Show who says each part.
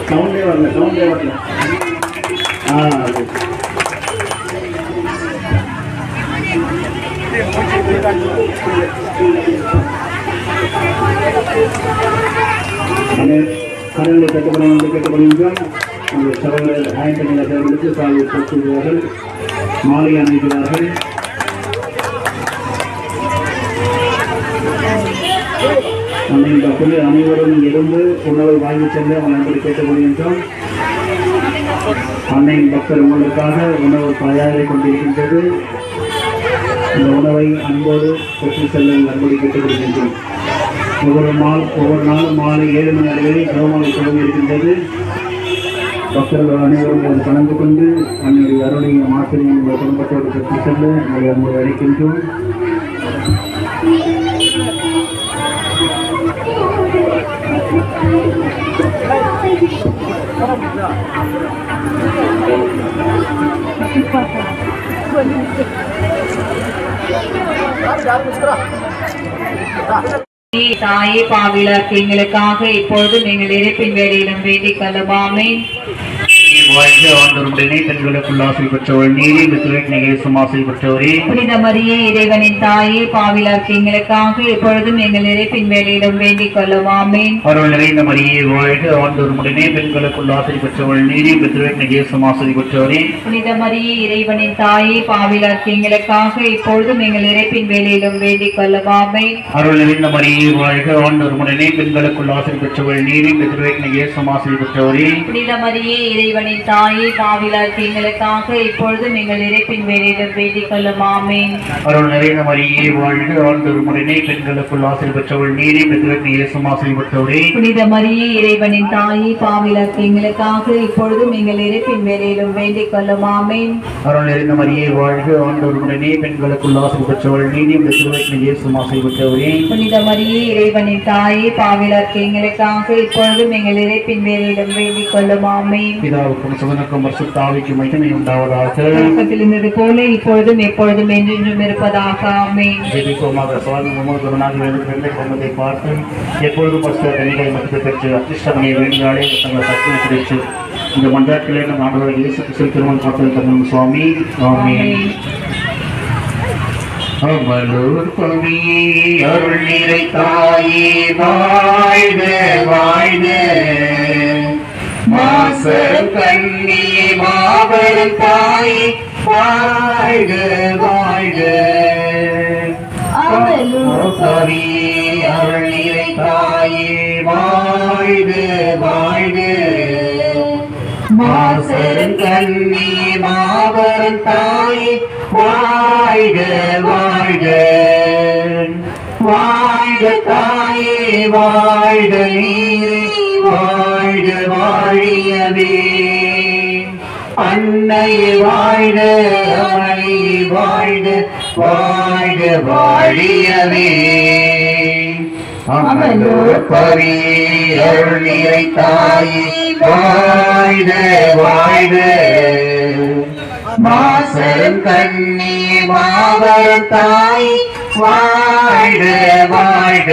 Speaker 1: சவுண்டே வரல. கடவுளை கேட்டுக்கொள்கின்றோம். உங்கள் சகோதரர் ஆயத்தனில் அவர்களுக்கு காலை கொடுத்துள்ளார்கள், மாலை அணிகிறார்கள். பக்தர்கள் அனைவரும் எழுந்து உணவை வாங்கி சென்று அவன் அன்பை கேட்டுக்கொள்கின்றோம். அன்னையின் பக்தர் உங்களுக்காக உணவு தயாரித்துக் கொண்டிருக்கின்றது. இந்த உணவை அன்போடு பெற்று செல்ல அன்போடு கேட்டுக்கொள்கின்றோம். ஒவ்வொரு நாளும் மாலை 7 மணி அளவில் ஜெபமாலை தொடங்கி இருக்கின்றது. பக்தர்கள் அனைவரும் கலந்து கொண்டு அன்னைய அருளையும் மாத்திரையும் உங்கள் குடும்பத்தோடு பெற்று செல்ல உங்களை அன்போடு அழைக்கின்றோம்.
Speaker 2: தாயே பாவிலாக்கு எங்களுக்காக இப்பொழுது நீங்கள் இறைப்பின் வேலையிலும் வேண்டிக் கொள்ளுமாமே. பெண்களுக்குள் ஆசை பெற்றவர் நீதி சுமாசை பெற்றவரே. புனித மரியே இறைவனின் தாயே பாவிலாக்கு எங்களுக்காக இப்பொழுதும் எங்கள் இறைப்பின் வேலையிலும் வேண்டிக் கொள்ளுமாமே. அருள் நிறைந்த மரியே வாழ்க, ஆண்டவருடனே பெண்களுக்குள் ஆசை பெற்றவர் நீதி சுமாசை பெற்றவரே. புனித மரியே இறைவனின் தாயே பாவிலாக்கு எங்களுக்காக இப்பொழுதும் எங்கள் இறைப்பின் வேலையிலும் வேண்டிக் கொள்ளுமாமே. அருள் நிறைந்த மரியே வாழ்க, ஆண்டவருடனே பெண்களுக்குள் ஆசை பெற்றவர் நீதி சுமாசை பெற்றவரே. புனித மரியே இறைவனின் தாயே பாவிலாக்கு எங்களுக்காக இப்பொழுதும் எங்கள் இறைப்பின் வேலையிலும் வேண்டிக் கொள்ளுமாமே. அருள் நிறைந்த மரியே வாழ்க, ஆண்டவருடனே பெண்களுக்குள் ஆசை பெற்றவள் நீரே, பெற்றவருக்கு இயேசுவும் ஆசை பெற்றவரே. புனித மரியே இறைவனின் தாயே பாவிலாக்கு எங்களுக்காக இப்பொழுதும் எங்கள் இறைப்பின் வேலையிலும் வேண்டிக் கொள்ளுமாமே. அருள் நிறைந்த மரியே வாழ்க, ஆண்டவருடனே பெண்களுக்குள் ஆசை பெற்றவள் நீரே, பெற்றவருக்கு இயேசுவும் ஆசை பெற்றவரே. புனித மரியே இறைவனின் தாயே பாவிலாக்கு எங்களுக்காக இப்பொழுதும் எங்கள் இறைப்பின் வேலையிலும் வேண்டிக் கொள்ளுமாமே. சுவனுக்கும் பரிசுத்த ஆவிக்கும் மகிமை உண்டாவதாக. இருந்தது போல இப்பொழுதும் எப்பொழுதும் என்றென்றும் இருப்பதாக. ஆமென். பார்த்து எப்பொழுதும் பரிசுத்த கனிகளை மட்டும் பெற்று அதிர்ஷ்டமணியை வேண்டியாலே தங்கள் சக்தியை கிடைத்து இந்த மன்றாட்டிலே நம் ஆண்டவர் இயேசு கிறிஸ்து திருமணம் பார்த்து தரும் சுவாமி. ஆமென். அமலூர் பவியே அருள் நிறை தாயே வாழ்க வாழ்க. மாசர் கண்ணியே மாபெரும் தாயே வாழ்க வாழ்க. அமலூர் பவியே அருள் நிறை தாயே வாழ்க வாழ்க. மாசர் கண்ணியே மாபெரும் தாயே வாழ்க வாழ்க. வாழ்க தாயே வாழ்க நீரே வாழ்க வாழியவே. அன்னையே வாழ்க அமளியே வாழ்க வாழ்க வாழியவே. அமலூர் பவியே அருள் நிறை தாயே வாழ்க வாழ்க. மாசரும் கண்ணியே மாபெரும் தாயே வாழ்க வாழ்க.